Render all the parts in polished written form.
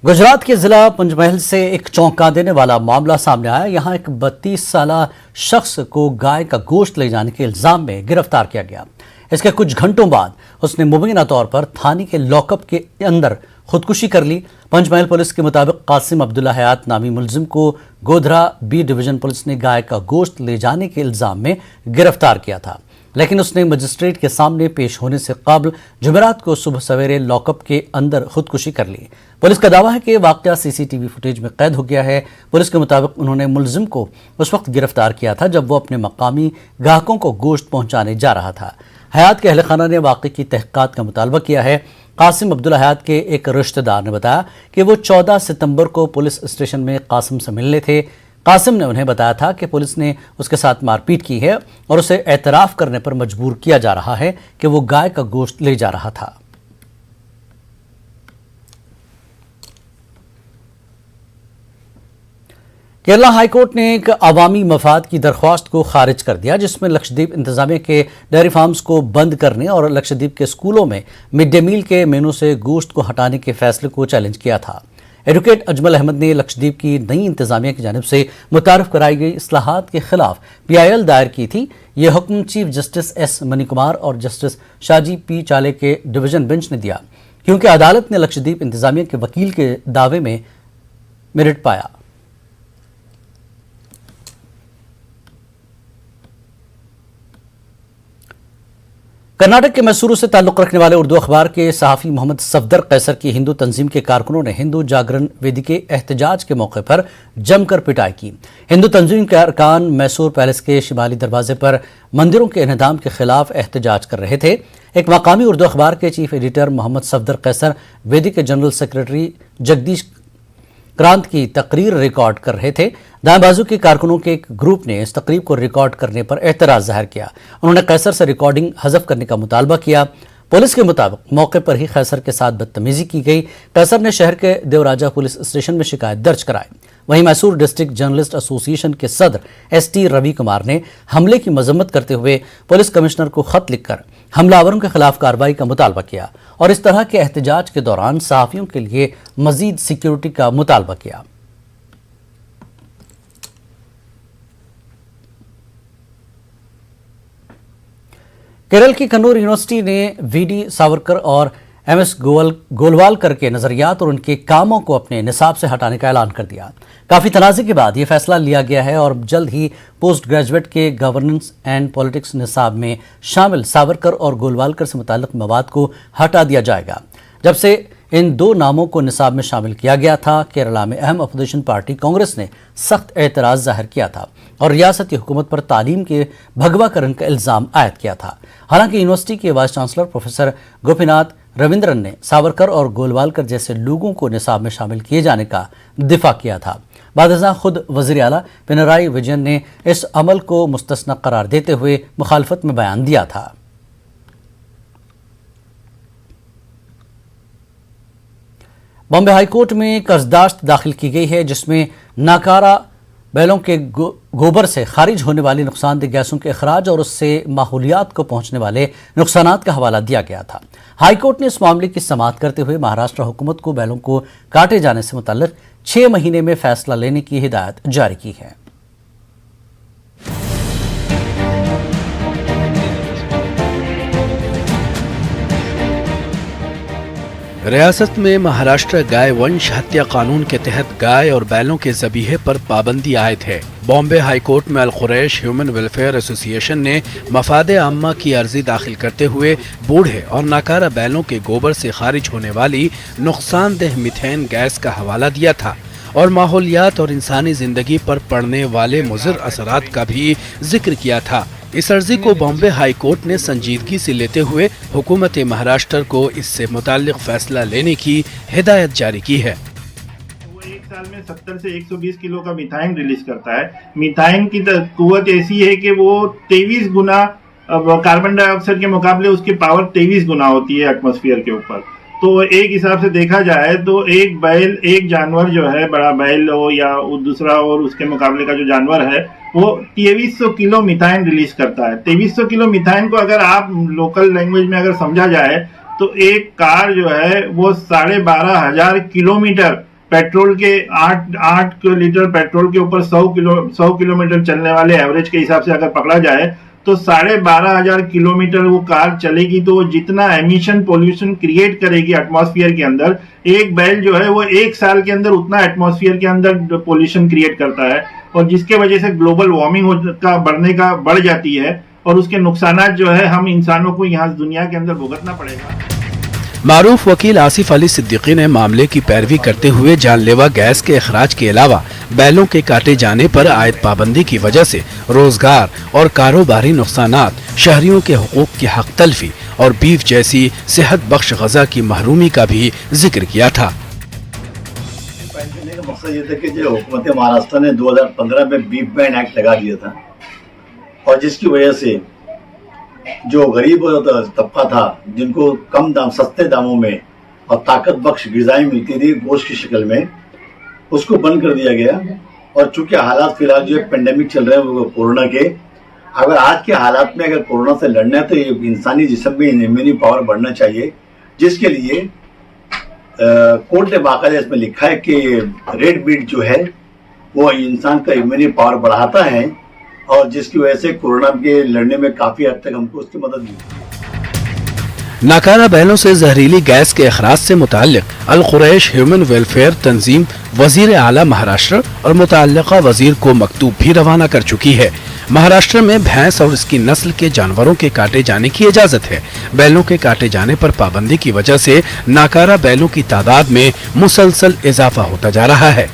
गुजरात के जिला पंचमहल से एक चौंका देने वाला मामला सामने आया। यहां एक 32 साल शख्स को गाय का गोश्त ले जाने के इल्जाम में गिरफ्तार किया गया। इसके कुछ घंटों बाद उसने मुबीना तौर पर थाने के लॉकअप के अंदर खुदकुशी कर ली। पंचमहल पुलिस के मुताबिक कासिम अब्दुल्ला हयात नामी मुलजिम को गोधरा बी डिवीजन पुलिस ने गाय का गोश्त ले जाने के इल्जाम में गिरफ्तार किया था, लेकिन उसने मजिस्ट्रेट के सामने पेश होने से कबल जुमेरात को सुबह सवेरे लॉकअप के अंदर खुदकुशी कर ली। पुलिस का दावा है कि वाकया सीसीटीवी फुटेज में कैद हो गया है। पुलिस के मुताबिक उन्होंने मुलजिम को उस वक्त गिरफ्तार किया था जब वो अपने मकामी ग्राहकों को गोश्त पहुंचाने जा रहा था। हयात के अहल खाना ने वाकये की तहकीकात का मुतालबा किया है। कासिम अब्दुल्ला हयात के एक रिश्तेदार ने बताया कि वो 14 सितंबर को पुलिस स्टेशन में कासिम से मिलने थे। कासिम ने उन्हें बताया था कि पुलिस ने उसके साथ मारपीट की है और उसे एतराफ़ करने पर मजबूर किया जा रहा है कि वो गाय का गोश्त ले जा रहा था। केरला हाईकोर्ट ने एक अवामी मफाद की दरख्वास्त को खारिज कर दिया, जिसमें लक्षद्वीप इंतजामिया के डेयरी फार्म्स को बंद करने और लक्षद्वीप के स्कूलों में मिड डे मील के मेनू से गोश्त को हटाने के फैसले को चैलेंज किया था। एडवोकेट अजमल अहमद ने लक्षद्वीप की नई इंतजामिया की जानिब से मुतारफ कराई गई इस्लाहात के खिलाफ PIL दायर की थी। यह हुक्म chief justice S money Kumar और जस्टिस शाजी P चाले के डिवीजन बेंच ने दिया, क्योंकि अदालत ने लक्षद्वीप इंतजामिया के वकील के दावे में मेरिट पाया। कर्नाटक के मैसूरू से ताल्लुक रखने वाले उर्दू अखबार के सहाफ़ी मोहम्मद सफदर कैसर की हिंदू तंजीम के कारकुनों ने हिंदू जागरण वेदी के एहतजाज के मौके पर जमकर पिटाई की। हिंदू तंजीम के अरकान मैसूर पैलेस के शिमाली दरवाजे पर मंदिरों के इन्हदाम के खिलाफ एहतजाज कर रहे थे। एक मकामी उर्दू अखबार के चीफ एडिटर मोहम्मद सफदर कैसर वेदी के जनरल सेक्रेटरी जगदीश क्रांत की तकरीर रिकॉर्ड कर रहे थे। दाएं बाजू के कारकुनों के एक ग्रुप ने इस तकरीब को रिकॉर्ड करने पर एतराज जाहिर किया। उन्होंने कैसर से रिकॉर्डिंग हज़फ करने का मुतालबा किया। पुलिस के मुताबिक मौके पर ही कैसर के साथ बदतमीजी की गई। कैसर ने शहर के देवराजा पुलिस स्टेशन में शिकायत दर्ज कराई। वहीं मैसूर डिस्ट्रिक्ट जर्नलिस्ट एसोसिएशन के सदर ST रवि कुमार ने हमले की मजम्मत करते हुए पुलिस कमिश्नर को खत लिखकर हमलावरों के खिलाफ कार्रवाई का मुतालबा किया और इस तरह के एहतजाज के दौरान सहाफ़ियों के लिए मजीद सिक्योरिटी का मुतालबा किया। केरल की कन्नूर यूनिवर्सिटी ने VD सावरकर और MS गोलवालकर के नजरियात और उनके कामों को अपने निसाब से हटाने का ऐलान कर दिया। काफ़ी तनाज़े के बाद यह फैसला लिया गया है और जल्द ही पोस्ट ग्रेजुएट के गवर्नेंस एंड पॉलिटिक्स निसाब में शामिल सावरकर और गोलवालकर से मुताल्लिक़ मवाद को हटा दिया जाएगा। जब से इन दो नामों को निसाब में शामिल किया गया था, केरला में अहम अपोजिशन पार्टी कांग्रेस ने सख्त एतराज़ जाहिर किया था और रियासती हुकूमत पर तालीम के भगवाकरण का इल्ज़ाम आयद किया था। हालांकि यूनिवर्सिटी के vice chancellor professor Gopinath Ravindran ने सावरकर और गोलवालकर जैसे लोगों को निसाब में शामिल किए जाने का दिफा किया था। बादशाह खुद वज़ीर आला पिनराई विजयन ने इस अमल को मुस्तस्ना करार देते हुए मुखालफत में बयान दिया था। बॉम्बे हाईकोर्ट में कर्जदाश्त दाखिल की गई है, जिसमें नाकारा बैलों के गोबर से खारिज होने वाली नुकसानदेह गैसों के अखराज और उससे माहौलियात को पहुंचने वाले नुकसानात का हवाला दिया गया था। हाईकोर्ट ने इस मामले की समाअत करते हुए महाराष्ट्र हुकूमत को बैलों को काटे जाने से मुतल्लिक 6 महीने में फैसला लेने की हिदायत जारी की है। रियासत में महाराष्ट्र गाय वंश हत्या कानून के तहत गाय और बैलों के ज़बीहे पर पाबंदी आयद है। बॉम्बे हाईकोर्ट में अल कुरैश ह्यूमन वेलफेयर एसोसिएशन ने मफाद आम्मा की अर्जी दाखिल करते हुए बूढ़े और नाकारा बैलों के गोबर से खारिज होने वाली नुकसानदेह मीथेन गैस का हवाला दिया था और माहौलियात और इंसानी जिंदगी पर पड़ने वाले मुज़िर असरात का भी जिक्र किया था। इस अर्जी को बॉम्बे हाई कोर्ट ने संजीदगी से लेते हुए हुकूमत महाराष्ट्र को इससे मुताल्लिक फैसला लेने की हिदायत जारी की है। वो एक साल में 70 से 120 किलो का मीथाइन रिलीज करता है। मीथाइन की कुव्वत ऐसी है कि वो 23 गुना कार्बन डाइऑक्साइड के मुकाबले उसकी पावर 23 गुना होती है एटमॉस्फेयर के ऊपर। तो एक हिसाब से देखा जाए तो एक बैल, एक जानवर जो है, बड़ा बैल हो या दूसरा और उसके मुकाबले का जो जानवर है, वो 2300 किलो मीथाइन रिलीज करता है। 2300 किलो मीथाइन को अगर आप लोकल लैंग्वेज में अगर समझा जाए तो एक कार जो है वो 12,500 किलोमीटर पेट्रोल के 8 लीटर पेट्रोल के ऊपर 100 किलोमीटर चलने वाले एवरेज के हिसाब से अगर पकड़ा जाए तो 12,500 किलोमीटर वो कार चलेगी, तो वो जितना एमिशन पोल्यूशन क्रिएट करेगी एटमॉस्फेयर के अंदर, एक बैल जो है वो 1 साल के अंदर उतना एटमॉस्फेयर के अंदर पोल्यूशन क्रिएट करता है, और जिसके वजह से ग्लोबल वार्मिंग का बढ़ जाती है, और उसके नुकसानात जो है हम इंसानों को यहाँ दुनिया के अंदर भुगतना पड़ेगा। मारूफ वकील आसिफ अली सिद्दीकी ने मामले की पैरवी करते हुए जानलेवा गैस के अखराज के अलावा बैलों के काटे जाने पर आयद पाबंदी की वजह से रोजगार और कारोबारी नुकसानात, शहरियों के हुकूक की हक तलफी और बीफ जैसी सेहत बख्श गजा की महरूमी का भी जिक्र किया था। मकसद ये था कि जो हुकूमत महाराष्ट्र ने 2015 में बीफ बैन एक्ट लगा दिया था, और जिसकी वजह से जो गरीब तबका था, जिनको कम दाम सस्ते दामों में और ताकत बख्श ग़िज़ाएं मिलती थी गोश्त की शक्ल में, उसको बंद कर दिया गया। और चूंकि हालात फिलहाल जो पेंडेमिक चल रहे हैं वो कोरोना के, अगर आज के हालात में अगर कोरोना से लड़ना है तो ये इंसानी जिस्म में इम्यूनिटी पावर बढ़ना चाहिए, जिसके लिए कोर्ट ने बाकायदा इसमें लिखा है कि रेड मीट जो है वो इंसान का इम्यूनिटी पावर बढ़ाता है, और जिसकी वजह से कोरोना के लड़ने में काफी हद तक हमको उसकी मदद मिली। नाकारा बैलों से जहरीली गैस के अखराज से मुताल्लिक अल कुरैश ह्यूमन वेलफेयर तंजीम वजीर आला महाराष्ट्र और मुताल्लिका वजीर को मकतूब भी रवाना कर चुकी है। महाराष्ट्र में भैंस और इसकी नस्ल के जानवरों के काटे जाने की इजाजत है। बैलों के काटे जाने पर पाबंदी की वजह से नाकारा बैलों की तादाद में मुसलसल इजाफा होता जा रहा है।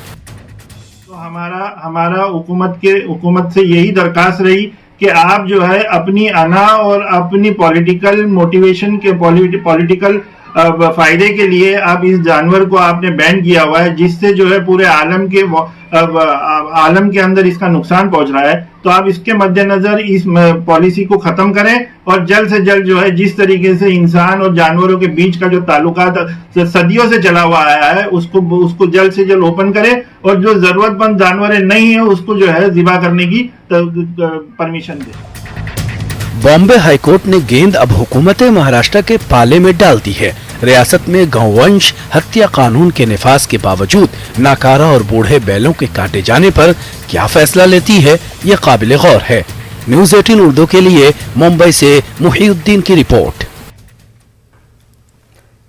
हमारा हुकूमत से यही दरखास्त रही कि आप जो है अपनी अना और अपनी पॉलिटिकल मोटिवेशन के पॉलिटिकल फायदे के लिए आप इस जानवर को आपने बैन किया हुआ है, जिससे जो है पूरे आलम के अंदर इसका नुकसान पहुंच रहा है। तो आप इसके मद्देनजर इस पॉलिसी को खत्म करें, और जल्द से जल्द जो है जिस तरीके से इंसान और जानवरों के बीच का जो ताल्लुकात सदियों से चला हुआ आया है उसको जल्द से जल्द ओपन करें, और जो जरूरतमंद जानवर नहीं है उसको जो है ज़िबा करने की परमिशन दें। बॉम्बे हाईकोर्ट ने गेंद अब हुकूमत महाराष्ट्र के पाले में डाल दी है। रियासत में गौवंश हत्या कानून के निफाज के बावजूद नाकारा और बूढ़े बैलों के काटे जाने पर क्या फैसला लेती है, ये काबिल गौर है। न्यूज़ 18 उर्दू के लिए मुंबई से मुहीउद्दीन की रिपोर्ट।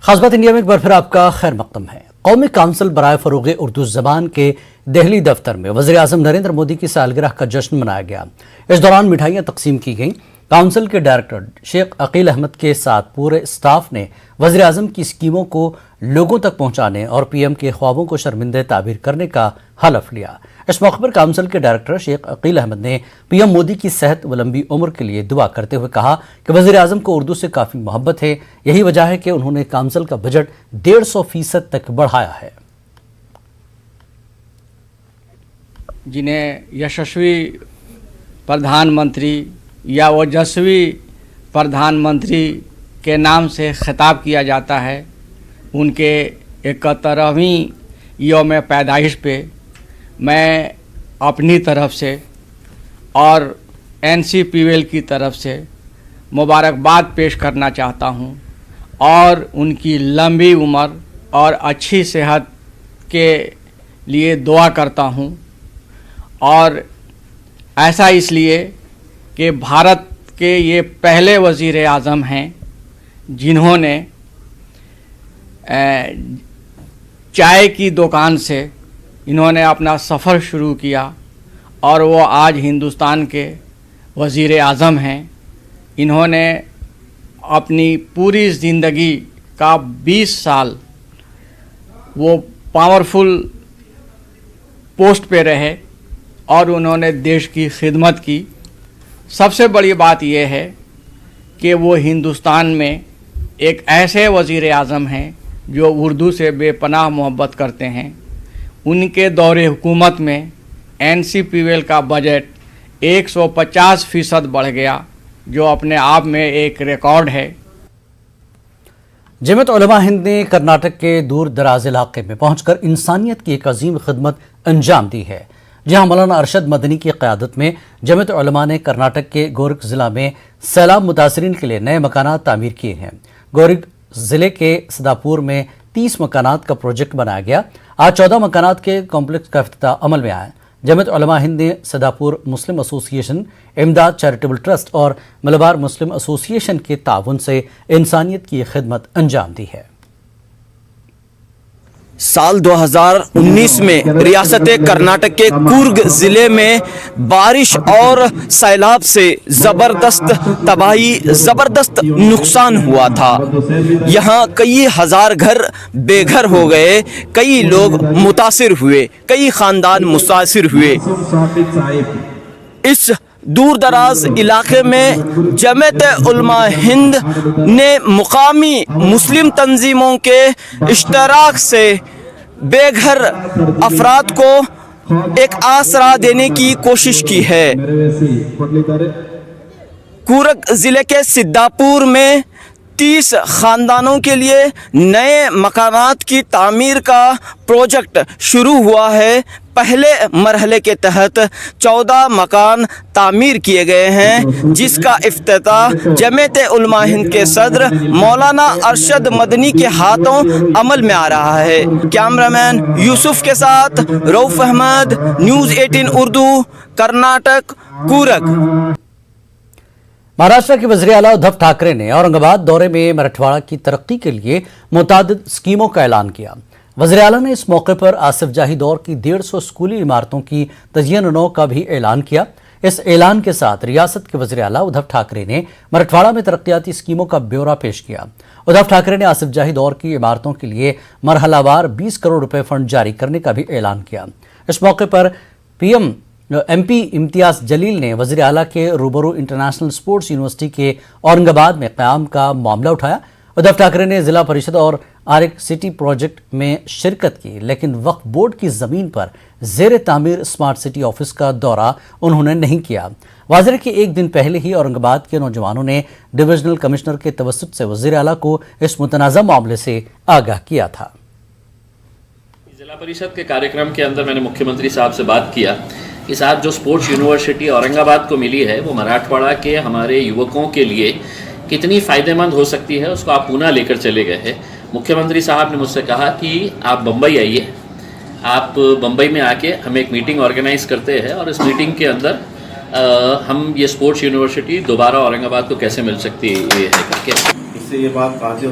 खास बात इंडिया में एक बार फिर आपका खैर मकदम है। कौमी काउंसिल बराए फरोग़ उर्दू ज़बान के दिल्ली दफ्तर में वज़ीर आज़म नरेंद्र मोदी की सालगिरह का जश्न मनाया गया। इस दौरान मिठाइयाँ तकसीम की गईं। काउंसिल के डायरेक्टर शेख अकील अहमद के साथ पूरे स्टाफ ने वज़ीर आज़म की स्कीमों को लोगों तक पहुंचाने और पीएम के ख्वाबों को शर्मिंदे ताबीर करने का हलफ लिया। इस मौके पर काउंसिल के डायरेक्टर शेख अकील अहमद ने पीएम मोदी की सेहत व लंबी उम्र के लिए दुआ करते हुए कहा कि वज़ीर आज़म को उर्दू से काफ़ी मोहब्बत है। यही वजह है कि उन्होंने काउंसिल का बजट 150% तक बढ़ाया है। जिन्हें यशस्वी प्रधानमंत्री या ओजस्वी प्रधानमंत्री के नाम से खिताब किया जाता है, उनके 71वीं यौम पैदाइश पे मैं अपनी तरफ से और NCPVL की तरफ से मुबारकबाद पेश करना चाहता हूं, और उनकी लंबी उम्र और अच्छी सेहत के लिए दुआ करता हूं। और ऐसा इसलिए कि भारत के ये पहले वज़ीर आज़म हैं जिन्होंने चाय की दुकान से इन्होंने अपना सफ़र शुरू किया, और वो आज हिंदुस्तान के वज़ीर आज़म हैं। इन्होंने अपनी पूरी ज़िंदगी का 20 साल वो पावरफुल पोस्ट पे रहे और उन्होंने देश की खिदमत की। सबसे बड़ी बात यह है कि वो हिंदुस्तान में एक ऐसे वज़ीर आज़म हैं जो उर्दू से बेपनाह मोहब्बत करते हैं। उनके दौरे हुकूमत में NCPVL का बजट 150% बढ़ गया, जो अपने आप में एक रिकॉर्ड है। जमीयत उलमा हिंद ने कर्नाटक के दूर दराज इलाके में पहुंचकर इंसानियत की एक अजीम खिदमत अंजाम दी है, जहां मौलाना अरशद मदनी की क़यादत में जमीयत उलमा ने कर्नाटक के गोरख ज़िला में सैलाब मुतासरीन के लिए नए मकानात तामीर किए हैं। गोरख ज़िले के सदापुर में 30 मकानात का प्रोजेक्ट बनाया गया। आज 14 मकानात के कॉम्प्लेक्स का इफ्तिताह अमल में आया। जमीयत उलमा हिंद ने सदापुर मुस्लिम एसोसिएशन, इमदाद चैरिटेबल ट्रस्ट और मलबार मुस्लिम एसोसिएशन के ताउन से इंसानियत की खिदमत अंजाम दी है। साल 2019 में रियासत कर्नाटक के कुर्ग जिले में बारिश और सैलाब से ज़बरदस्त तबाही, ज़बरदस्त नुकसान हुआ था। यहाँ कई हजार घर बेघर हो गए, कई लोग मुतासिर हुए, कई ख़ानदान मुतासिर हुए। इस दूर दराज इलाके में जमीयत उलमा हिंद ने मुकामी मुस्लिम तंजीमों के इश्तराक से बेघर अफराद को एक आसरा देने की कोशिश की है। कुर्ग ज़िले के सिद्धापुर में 30 ख़ानदानों के लिए नए मकानात की तामीर का प्रोजेक्ट शुरू हुआ है। पहले मरहले के तहत 14 मकान तामीर किए गए हैं, जिसका इफ्तिताह जमीयत उलमा हिंद के सदर मौलाना अरशद मदनी के हाथों अमल में आ रहा है। कैमरामैन यूसुफ के साथ रऊफ अहमद, न्यूज़ 18 उर्दू, कर्नाटक, कुर्ग। महाराष्ट्र के वज़ीर आला उद्धव ठाकरे ने औरंगाबाद दौरे में मराठवाड़ा की तरक्की के लिए मुतादिद स्कीमों का ऐलान किया। वज़ीर आला ने इस मौके पर आसिफ जाही दौर की 150 स्कूली इमारतों की तज़यीन नौ का भी ऐलान किया। इस ऐलान के साथ रियासत के वज़ीर आला उद्धव ठाकरे ने मराठवाड़ा में तरक्याती स्कीमों का ब्यौरा पेश किया। उद्धव ठाकरे ने आसिफ जाही दौर की इमारतों के लिए मरहलावार 20 करोड़ रुपए फंड जारी करने का भी ऐलान किया। इस मौके पर MP इम्तियाज जलील ने वज़ीर आला के रूबरू इंटरनेशनल स्पोर्ट्स यूनिवर्सिटी के औरंगाबाद में क़याम का मामला उठाया। उद्धव ठाकरे ने जिला परिषद और आरिक सिटी प्रोजेक्ट में शिरकत की, लेकिन वक्फ बोर्ड की ज़मीन पर ज़ेर तामीर स्मार्ट सिटी ऑफिस का दौरा उन्होंने नहीं किया। वाज़ेह के एक दिन पहले ही औरंगाबाद के नौजवानों ने डिविजनल कमिश्नर के तवस्सुत से वज़ीर आला को इस मुतनाज़ा मामले से आगाह किया था। जिला परिषद के कार्यक्रम के अंदर मैंने मुख्यमंत्री साहब से बात किया कि साहब जो स्पोर्ट्स यूनिवर्सिटी औरंगाबाद को मिली है वो मराठवाड़ा के हमारे युवकों के लिए कितनी फ़ायदेमंद हो सकती है, उसको आप पूना लेकर चले गए हैं। मुख्यमंत्री साहब ने मुझसे कहा कि आप बम्बई आइए, आप बम्बई में आके हम एक मीटिंग ऑर्गेनाइज़ करते हैं और इस मीटिंग के अंदर हम ये स्पोर्ट्स यूनिवर्सिटी दोबारा औरंगाबाद को कैसे मिल सकती है करके। इससे ये बात वाज़ेह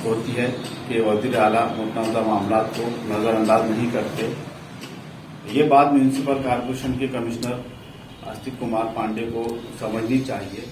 होती है कि वज़ीर आला मुतनाज़ा मामला को नज़रअंदाज नहीं करते। ये बात म्यूनसिपल कॉरपोरेशन के कमिश्नर आस्तिक कुमार पांडे को समझनी चाहिए।